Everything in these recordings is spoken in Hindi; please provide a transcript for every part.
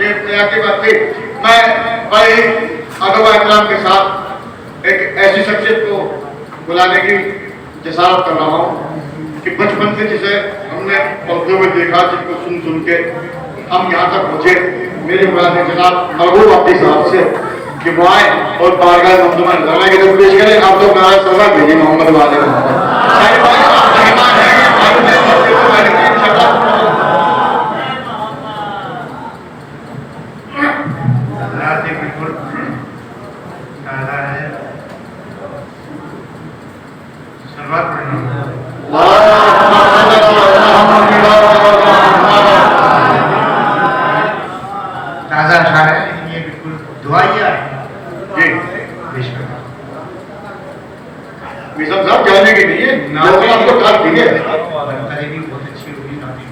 ये क्या की बात थी। मैं भाई अदब एहतराम के साथ एक ऐसी शख्सियत को बुलाने की जसारत कर रहा हूँ कि बचपन से जिसे हमने पढ़ते हुए देखा, जिसको सुन सुन के हम यहाँ तक पहुँचे। मेरी मुराद है जनाब महबूब अब्दी साहब से कि वो आए और बारगाह ममदूमा नजराना की तरफ पेश करें। आप लोग नारा सलाम भेजिए मोहम्मद वाले ताज़ा शायर है, लेकिन ये बिल्कुल दुआइया है जी। विशम साहब जाने के लिए आपको काट दिए करेगी बहुत अच्छी होगी नाती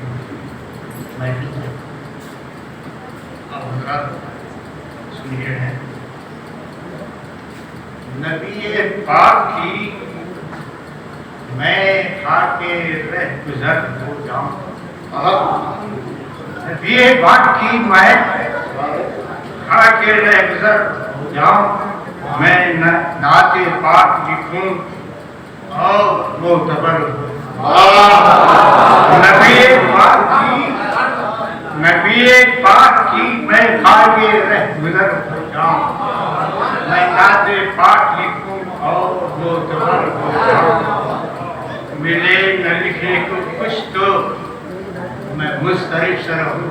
मैं अब हजरात सुनिए हैं नबी पाक की मैं खाके रह गुजर हो जाऊं। नबी पाक की मैं खाके रह गुजर हो जाऊं। मैं नाते पाक लिखूं और मोतबर नबी पाक की मैं खाके रह गुजर हो जाऊं। मैं नाते पाक लिखूं और मोतबर हो जाऊं। मिले न लिखने को कुछ तो मैं मुस्तरिफ से रहूं।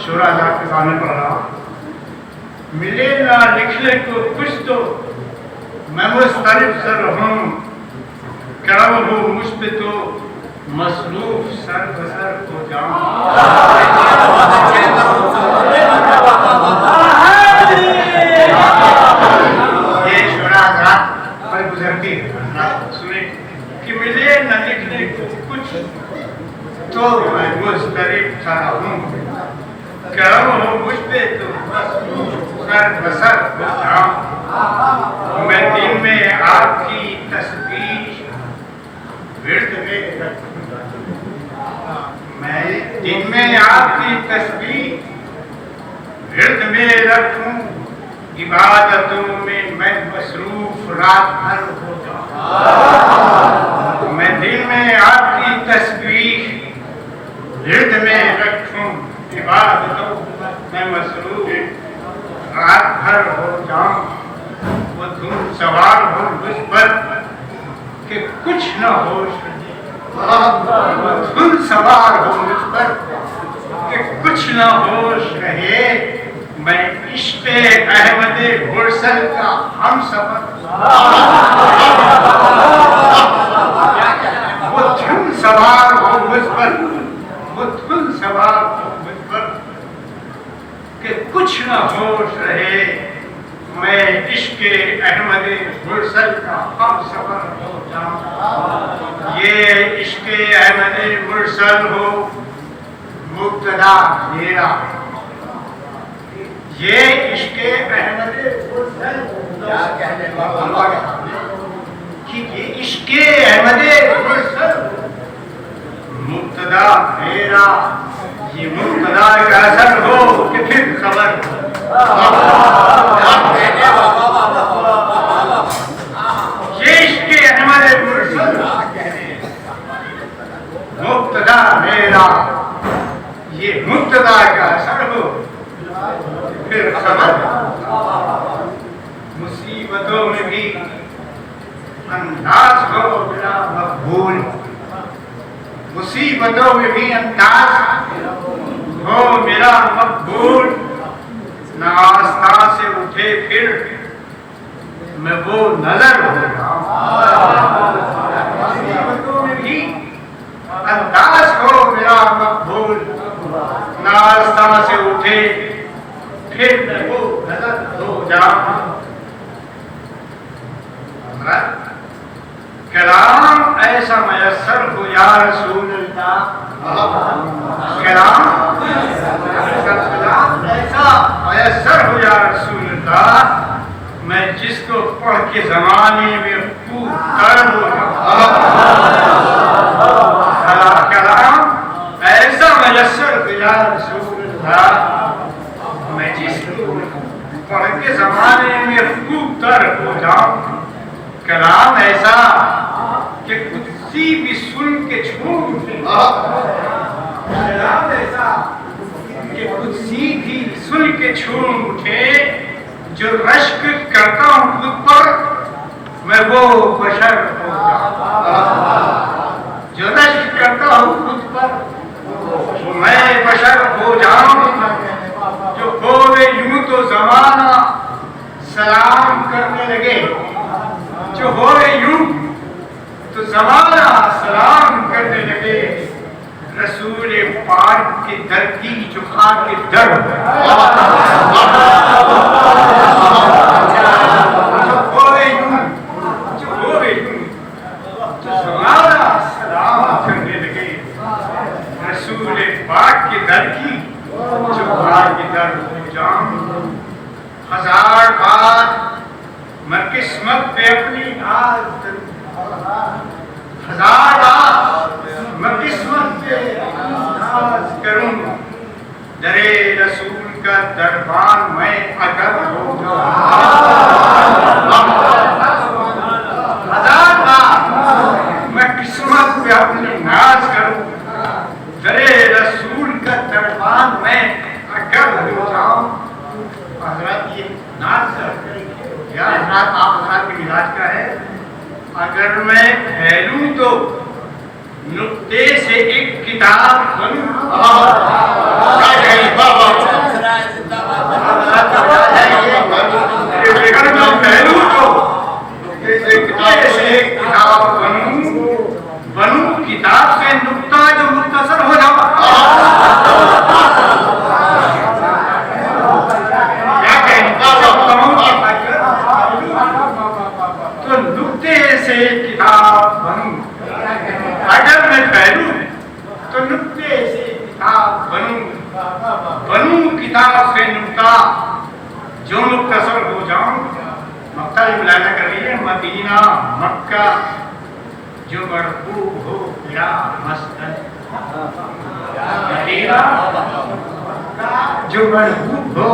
शुरा के गाने पढ़ रहा हूं। मिले न लिखने को कुछ तो मैं मुस्तरिफ से रहूं। करम हो मुझ पे तो मसरूफ सर बसर हो जाऊं। ये शुरा पर गुजरती है सुने कि मिले न लिखने को कुछ तो मैं मुस्तरिफ सा रहूं। करम हो मुझ पे तो मसरूफ सर बसर हो जाऊं। मैं दिन में आपकी तस्वीर विर्द में मैं दिन में आपकी तस्वीर विर्द में रखूं। इबादतों में मैं मसरूफ रात भर हो जाऊं। मैं दिन में आपकी तस्वीर विर्द में रखूं। इबादतों में मसरूफ रात भर हो जाऊं। वो धूम सवार हो मुझ पर कि कुछ न होश धुन सवार हो मुझ पर कि कुछ न होश रहे। मैं इश्क़े अहमदे मुरसल का हम सफर वो धुन सवार हो मुझ पर वो धुन सवार हो मुझ पर कि कुछ न होश रहे। मैं इश्क़े अहमदे मुरसल का हम सफर हो जाऊं। ये इश्क़े अहमदे मुरसल हो मुब्तदा मेरा। ये इश्क़े अहमदे मुरसल क्या कहने वाला कि ये इश्क़े अहमदे मुरसल मुब्तदा मेरा। ये मुब्तदा का असर हो कि फिर खबर ये इश्क़े अहमदे मुरसल मुब्तदा मेरा। ये मुब्तदा का असर हो फिर खबर। मुसीबतों में भी अंदाज हो मेरा मकबूल। मुसीबतों में भी अंदाज हो मेरा मकबूल। न आस्था से उठे फिर मैं वो नजर हो जाऊं। मुसीबतों में भी अंदाज हो मेरा मकबूल। न आस्था से उठे फिर मैं वो नजर हो जाऊं। कलाम ऐसा मयस्सर हो या रसूल अल्लाह। कलाम ऐसा मयस्सर हो या रसूल अल्लाह। मैं जिसको पढ़ के जमाने में खूब कर हो कलाम ऐसा मयस्सर हो या रसूल अल्लाह। के जमाने में खूब तर हो जाऊं, कलाम ऐसा कि कुत्सी भी सुन के झूम उठे, कलाम ऐसा कि कुत्सी भी सुन के झूम उठे, जो रश्क करता हूं खुद पर मैं वो बशर हो जाऊं, जो रश्क करता हूं खुद पर मैं बशर हो जाऊं, जो बोले यूं तो जमाना सलाम करने लगे, जो बोले यूं तो जमाना सलाम करने लगे, रसूल पाक की दर की झुका के दर, जो बोले यूं तो जमाना सलाम करने लगे, रसूल पाक की दर की झुका के दर हो जाऊं। हजार बार मैं किस्मत पे अपनी नाज करूं, हजार बार मैं किस्मत पे नाज करूं, दरे रसूल का दरबार मैं अगर हो जाऊं, हजार बार मैं किस्मत पे अपनी नाज करूं, दरे रसूल का दरबार मैं अगर हो जाऊं। हजरत ये नाज या हजरत आप हजरत के मिजाज का है, अगर मैं फैलूं तो नुक्ते से एक किताब बनूं, अगर मैं फैलूं तो नुक्ते से एक किताब बनूं, किताब से नुक्ता जो मुख्तसर हो जाऊं, तो नुक्ते से किताब बनूं, अगर मैं फैलूं तो नुक्ते से किताब बनूं किताब से नुक्ता जो मुख्तसर हो जाऊं। मक्का भी बुलाना कर रही है, मदीना मक्का जो मरहूब हो मेरा मस्कन, मदीना जो मरहूब हो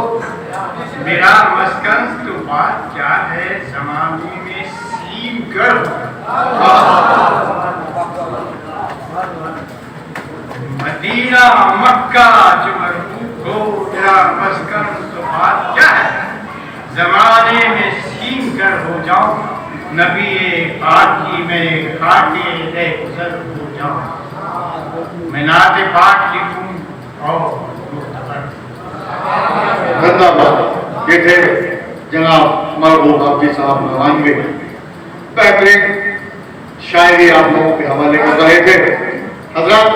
मेरा मस्कन, तो बात क्या है ज़माने में सीम गर्भ, मदीना मक्का जो मरहूब हो मेरा मस्कन, तो बात क्या है ज़माने में सीम गर्भ हो जाऊं, नबी पाकी में खाके ले गुजर हो जाऊं, मैं नाते पाक लिखूं और धन्यवाद। ये थे जनाब महबूब हाफिज साहब नवानवे, बेहतरीन शायरी आप लोगों के हवाले कर रहे थे। हजरत